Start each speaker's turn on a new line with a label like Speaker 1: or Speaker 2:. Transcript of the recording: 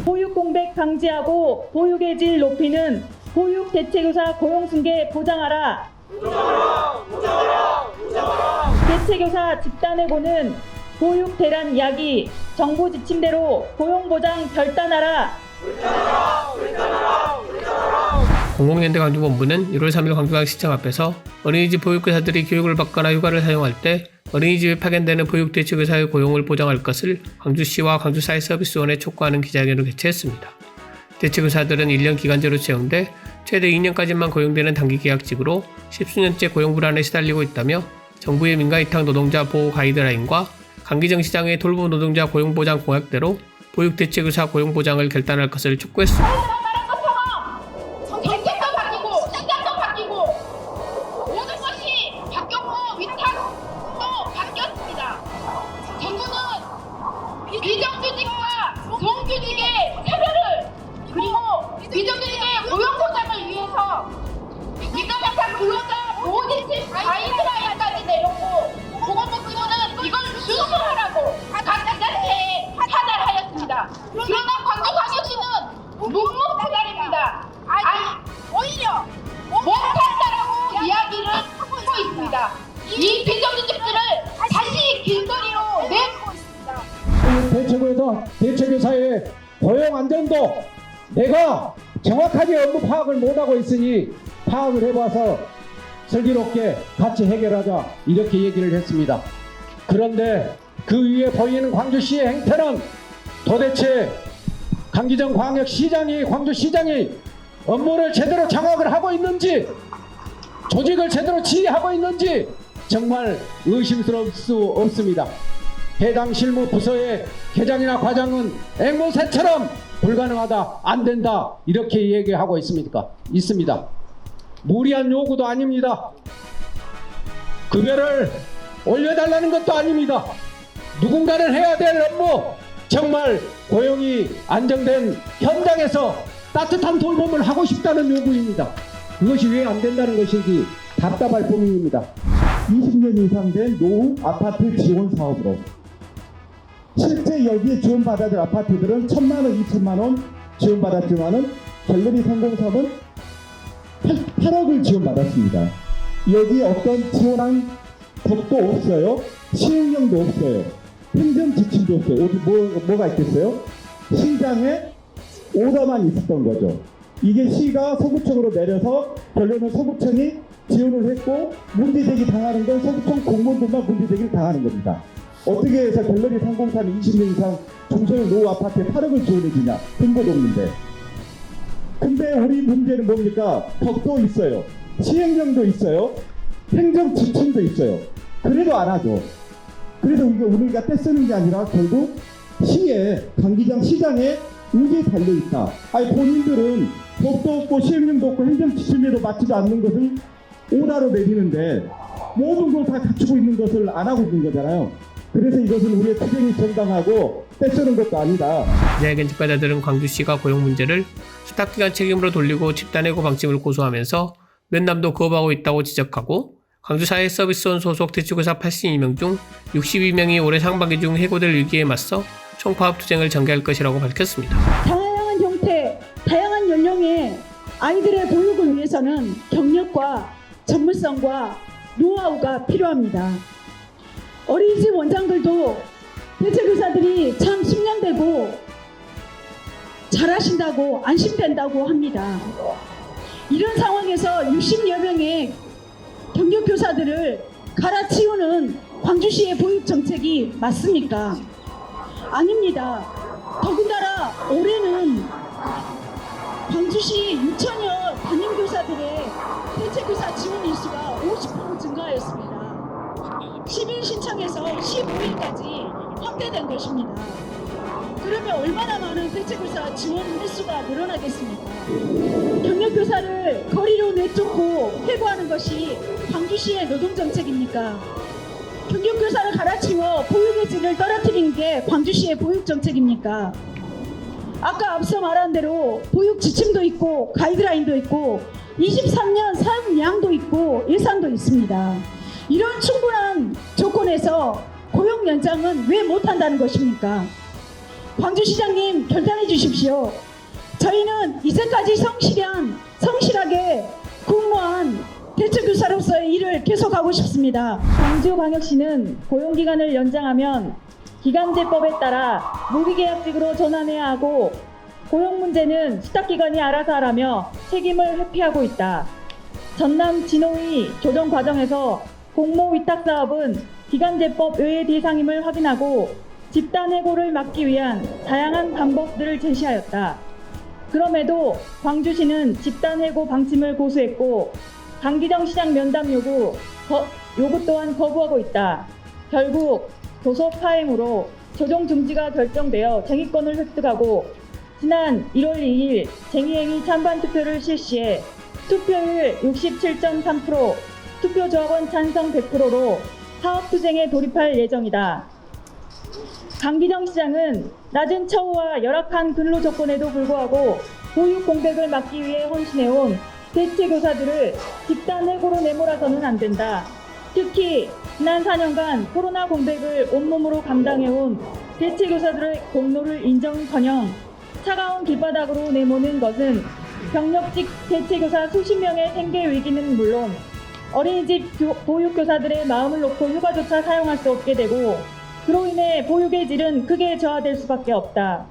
Speaker 1: 보육 공백 방지하고 보육의 질 높이는 보육 대체교사 고용 승계 보장하라. 대체교사 집단해고는 보육 대란 이야기 정부 지침대로 고용 보장 결단하라.
Speaker 2: 공공연대 광주본부는 1월 3일 광주광시청 앞에서 어린이집 보육교사들이 교육을 받거나 휴가를 사용할 때 어린이집에 파견되는 보육대체교사의 고용을 보장할 것을 광주시와 광주사회서비스원에 촉구하는 기자회견을 개최했습니다. 대체교사들은 1년 기간제로 채용돼 최대 2년까지만 고용되는 단기계약직으로 십수년째 고용 불안에 시달리고 있다며 정부의 민간위탁 노동자 보호 가이드라인과 강기정 시장의 돌봄 노동자 고용보장 공약대로 보육대체교사 고용보장을 결단할 것을 촉구했습니다.
Speaker 3: 정책도 바뀌고 시장도 바뀌고 모든 것이 바뀌었고 위탁도 바뀌었습니다. 정부는 비정규직과 정규직의 차별을 그리고 비정규직의 고용보장을 위해서 민간위탁 근로자 보호지침 가이드라인까지 내렸고 보건복지부는 이걸 준수하라고 각 지자체에 하달하였습니다. 그러나 광주광역시는 묵묵부답입니다. 오히려 못한다라고 이야기를 하고 있습니다. 이 비정규직들을 다시 길거리로 내고 있습니다.
Speaker 4: 대체교사의 고용 안정도 내가 정확하게 업무 파악을 못하고 있으니 파악을 해봐서 슬기롭게 같이 해결하자 이렇게 얘기를 했습니다. 그런데 그 위에 보이는 광주시의 행태는 도대체 강기정 광주시장이 업무를 제대로 장악을 하고 있는지 조직을 제대로 지휘하고 있는지 정말 의심스러울 수 없습니다. 해당 실무 부서의 계장이나 과장은 앵무새처럼 불가능하다, 안 된다 이렇게 얘기하고 있습니다. 무리한 요구도 아닙니다. 급여를 올려달라는 것도 아닙니다. 누군가는 해야 될 업무, 정말 고용이 안정된 현장에서 따뜻한 돌봄을 하고 싶다는 요구입니다. 그것이 왜 안 된다는 것인지 답답할 뿐입니다.
Speaker 5: 20년 이상 된 노후 아파트 지원 사업으로 실제 여기에 지원받아야 아파트들은 1,000만 원, 2,000만 원 지원받았지만은 갤러리 상공사업은 8억을 지원받았습니다. 여기에 어떤 지원한 법도 없어요. 시행령도 없어요. 행정 지침도 없어요. 어디 뭐가 있겠어요? 시장에 오더만 있었던 거죠. 이게 시가 서구청으로 내려서 결론은 서구청이 지원을 했고 문제제기 당하는 건 서구청 공무원들만 문제제기를 당하는 겁니다. 어떻게 해서 갤러리 상공사는 20년 이상 중소형 노후 아파트에 8억을 지원해주냐? 근거도 없는데. 근데 우리 문제는 뭡니까? 법도 있어요. 시행령도 있어요. 행정 지침도 있어요. 그래도 안 하죠. 그래서 이게 우리가 떼쓰는 게 아니라 결국 시에 강기장 시장에 의지에 달려있다. 아니 본인들은 법도 없고 시행령도 없고 행정 지침에도 맞지도 않는 것을 오다로 내리는데 모든 걸 다 갖추고 있는 것을 안 하고 있는 거잖아요. 그래서 이것은 우리의 투쟁이 정당하고 떼쓰는 것도 아니다.
Speaker 2: 기자회견 집회자들은 광주시가 고용 문제를 수탁기관 책임으로 돌리고 집단해고 방침을 고소하면서 면담도 거부하고 있다고 지적하고 광주사회서비스원 소속 대체교사 82명 중 62명이 올해 상반기 중 해고될 위기에 맞서 총파업 투쟁을 전개할 것이라고 밝혔습니다.
Speaker 1: 다양한 형태, 다양한 연령의 아이들의 보육을 위해서는 경력과 전문성과 노하우가 필요합니다. 어린이집 원장들도 대체교사들이 참 숙련되고 잘하신다고 안심된다고 합니다. 이런 상황에서 60여 명의 경력교사들을 갈아치우는 광주시의 보육정책이 맞습니까? 아닙니다. 더군다나 올해는 광주시 6천여 담임교사들의 대체교사 지원 일수가 50% 증가하였습니다. 10일 신청에서 15일까지 확대된 것입니다. 그러면 얼마나 많은 대체교사 지원 횟수가 늘어나겠습니까? 경력교사를 거리로 내쫓고 해고하는 것이 광주시의 노동정책입니까? 경력교사를 갈아치워 보육의 질을 떨어뜨리는 게 광주시의 보육정책입니까? 아까 앞서 말한 대로 보육 지침도 있고 가이드라인도 있고 23년 사업량도 있고 예산도 있습니다. 이런 충분한 조건에서 고용 연장은 왜 못한다는 것입니까? 광주시장님 결단해 주십시오. 저희는 이제까지 성실하게 근무한 대체교사로서의 일을 계속하고 싶습니다. 광주광역시는 고용기간을 연장하면 기간제법에 따라 무기계약직으로 전환해야 하고 고용 문제는 수탁기관이 알아서 하라며 책임을 회피하고 있다. 전남 진호위 조정 과정에서 공모 위탁 사업은 기간제법 외의 대상임을 확인하고 집단 해고를 막기 위한 다양한 방법들을 제시하였다. 그럼에도 광주시는 집단 해고 방침을 고수했고 강기정 시장 면담 요구 또한 거부하고 있다. 결국 교섭 파행으로 조정 중지가 결정되어 쟁의권을 획득하고 지난 1월 2일 쟁의행위 찬반 투표를 실시해 투표율 67.3%, 투표 조합원 찬성 100%로 사업 투쟁에 돌입할 예정이다. 강기정 시장은 낮은 처우와 열악한 근로 조건에도 불구하고 보육 공백을 막기 위해 헌신해온 대체교사들을 집단 해고로 내몰아서는 안 된다. 특히 지난 4년간 코로나 공백을 온몸으로 감당해온 대체교사들의 공로를 인정커녕 차가운 길바닥으로 내모는 것은 경력직 대체교사 수십 명의 생계 위기는 물론 어린이집 보육교사들의 마음을 놓고 휴가조차 사용할 수 없게 되고 그로 인해 보육의 질은 크게 저하될 수밖에 없다.